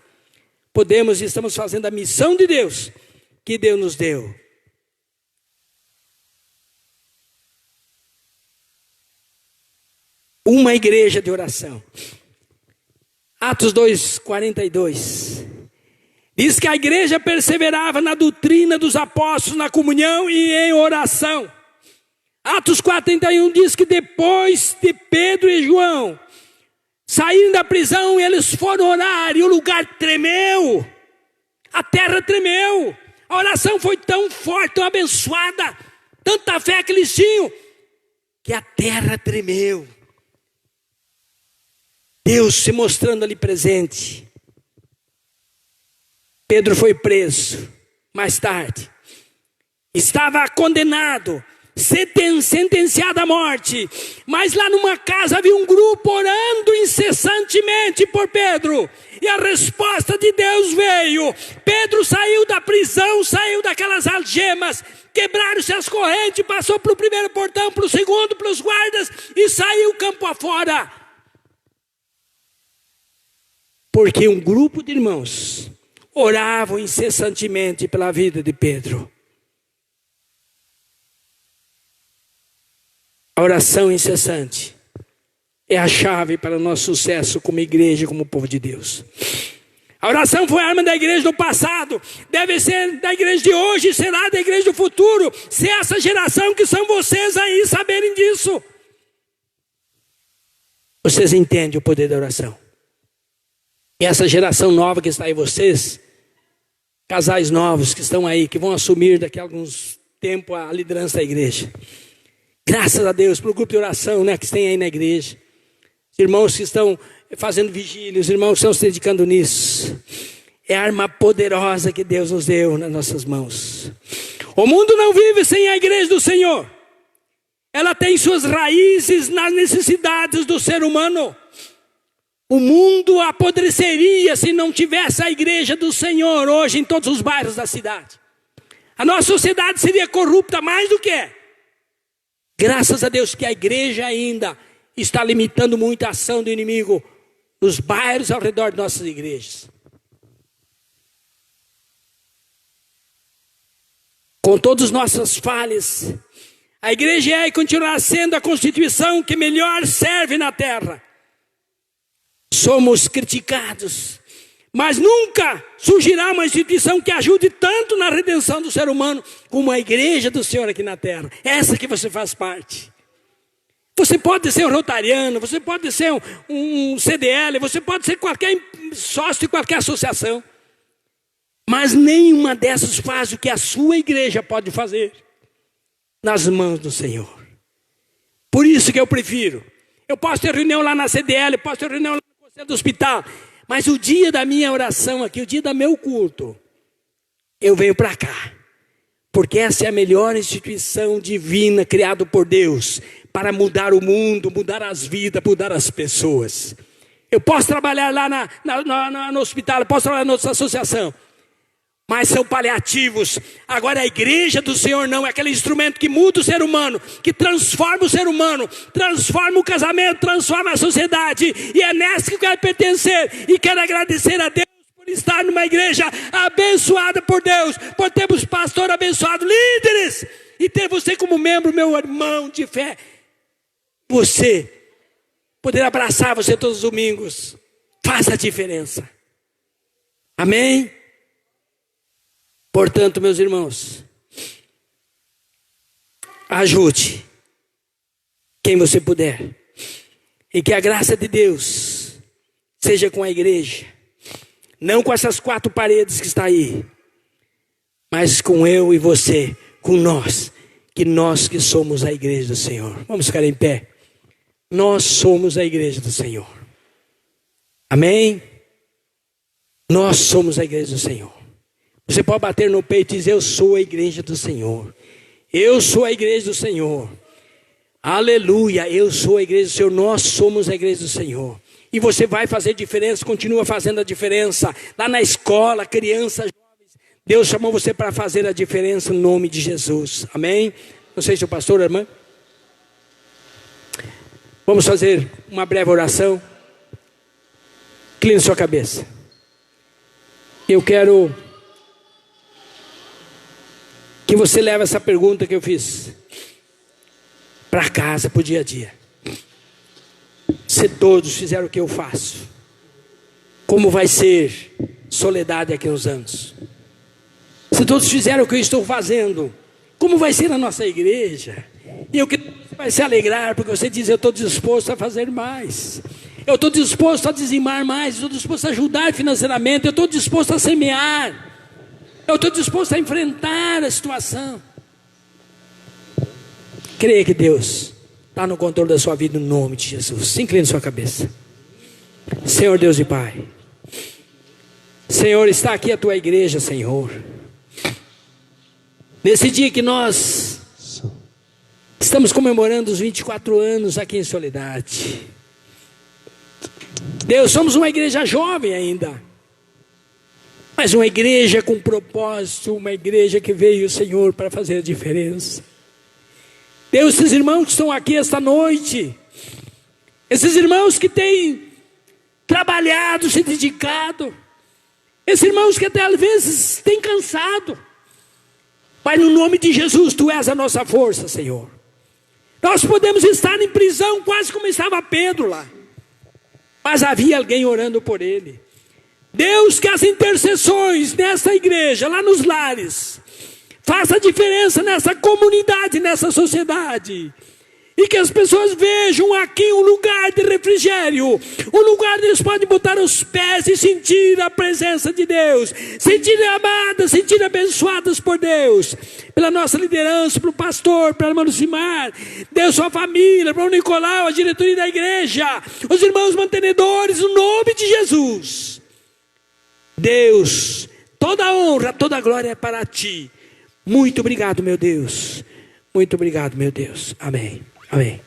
Podemos e estamos fazendo a missão de Deus, que Deus nos deu. Uma igreja de oração. Atos 2:42. Diz que a igreja perseverava na doutrina dos apóstolos, na comunhão e em oração. Atos 4:31 diz que depois de Pedro e João saírem da prisão, eles foram orar e o lugar tremeu. A terra tremeu. A oração foi tão forte, tão abençoada, tanta fé que eles tinham, que a terra tremeu. Deus se mostrando ali presente. Pedro foi preso mais tarde. Estava condenado, sentenciado à morte. Mas lá numa casa havia um grupo orando incessantemente por Pedro. E a resposta de Deus veio. Pedro saiu da prisão, saiu daquelas algemas. Quebraram-se as correntes, passou para o primeiro portão, para o segundo, para os guardas e saiu campo afora. Porque um grupo de irmãos oravam incessantemente pela vida de Pedro. A oração incessante é a chave para o nosso sucesso como igreja, como povo de Deus. A oração foi a arma da igreja do passado, deve ser da igreja de hoje, será da igreja do futuro, se essa geração que são vocês aí saberem disso. Vocês entendem o poder da oração. E essa geração nova que está aí, vocês, casais novos que estão aí, que vão assumir daqui a alguns tempos a liderança da igreja. Graças a Deus pelo grupo de oração, né, que tem aí na igreja. Os irmãos que estão fazendo vigília, os irmãos que estão se dedicando nisso. É a arma poderosa que Deus nos deu nas nossas mãos. O mundo não vive sem a igreja do Senhor. Ela tem suas raízes nas necessidades do ser humano. O mundo apodreceria se não tivesse a igreja do Senhor hoje em todos os bairros da cidade. A nossa sociedade seria corrupta mais do que é. Graças a Deus que a igreja ainda está limitando muito a ação do inimigo nos bairros ao redor de nossas igrejas. Com todas as nossas falhas, a igreja é e continuará sendo a constituição que melhor serve na terra. Somos criticados, mas nunca surgirá uma instituição que ajude tanto na redenção do ser humano como a igreja do Senhor aqui na terra. Essa que você faz parte. Você pode ser um rotariano, você pode ser um CDL, você pode ser qualquer sócio de qualquer associação. Mas nenhuma dessas faz o que a sua igreja pode fazer nas mãos do Senhor. Por isso que eu prefiro. Eu posso ter reunião lá na CDL, posso ter reunião lá no conselho do hospital, mas o dia da minha oração aqui, o dia do meu culto, eu venho para cá. Porque essa é a melhor instituição divina criada por Deus para mudar o mundo, mudar as vidas, mudar as pessoas. Eu posso trabalhar lá no hospital, eu posso trabalhar na outra associação, mas são paliativos. Agora a igreja do Senhor não, é aquele instrumento que muda o ser humano, que transforma o ser humano, transforma o casamento, transforma a sociedade. E é nessa que eu quero pertencer. E quero agradecer a Deus por estar numa igreja abençoada por Deus, por termos pastor abençoado, líderes, e ter você como membro, meu irmão de fé. Você poder abraçar você todos os domingos faz a diferença. Amém? Portanto, meus irmãos, ajude quem você puder. E que a graça de Deus seja com a igreja. Não com essas 4 paredes que está aí, mas com eu e você, com nós que somos a igreja do Senhor. Vamos ficar em pé. Nós somos a igreja do Senhor. Amém? Nós somos a igreja do Senhor. Você pode bater no peito e dizer: eu sou a igreja do Senhor. Eu sou a igreja do Senhor. Aleluia, eu sou a igreja do Senhor. Nós somos a igreja do Senhor. E você vai fazer diferença, continua fazendo a diferença. Lá na escola, crianças, jovens, Deus chamou você para fazer a diferença no nome de Jesus. Amém? Não sei se o pastor, irmã. Vamos fazer uma breve oração. Incline sua cabeça. Eu quero que você leve essa pergunta que eu fiz para casa, para o dia a dia. Se todos fizeram o que eu faço, como vai ser soledade daqui a uns anos? Se todos fizeram o que eu estou fazendo, como vai ser a nossa igreja? E eu creio que você vai se alegrar, porque você diz: eu estou disposto a fazer mais. Eu estou disposto a dizimar mais. Eu estou disposto a ajudar financeiramente. Eu estou disposto a semear. Eu estou disposto a enfrentar a situação. Creia que Deus está no controle da sua vida, no nome de Jesus. Se incline sua cabeça. Senhor Deus e Pai, Senhor, está aqui a tua igreja, Senhor. Nesse dia que nós estamos comemorando os 24 anos aqui em Soledade. Deus, somos uma igreja jovem ainda, mas uma igreja com propósito, uma igreja que veio, Senhor, para fazer a diferença. Deus, esses irmãos que estão aqui esta noite, esses irmãos que têm trabalhado, se dedicado, esses irmãos que até às vezes têm cansado, Pai, no nome de Jesus, Tu és a nossa força, Senhor. Nós podemos estar em prisão, quase como estava Pedro lá, mas havia alguém orando por ele. Deus, que as intercessões nessa igreja, lá nos lares, faça a diferença nessa comunidade, nessa sociedade. E que as pessoas vejam aqui um lugar de refrigério, um lugar onde eles podem botar os pés e sentir a presença de Deus, sentir amadas, sentir abençoadas por Deus, pela nossa liderança, pelo pastor, pela irmã Lucimar, Deus, sua família, para o Nicolau, a diretoria da igreja, os irmãos mantenedores, no nome de Jesus. Deus, toda a honra, toda a glória é para Ti. Muito obrigado, meu Deus. Muito obrigado, meu Deus. Amém. Amém.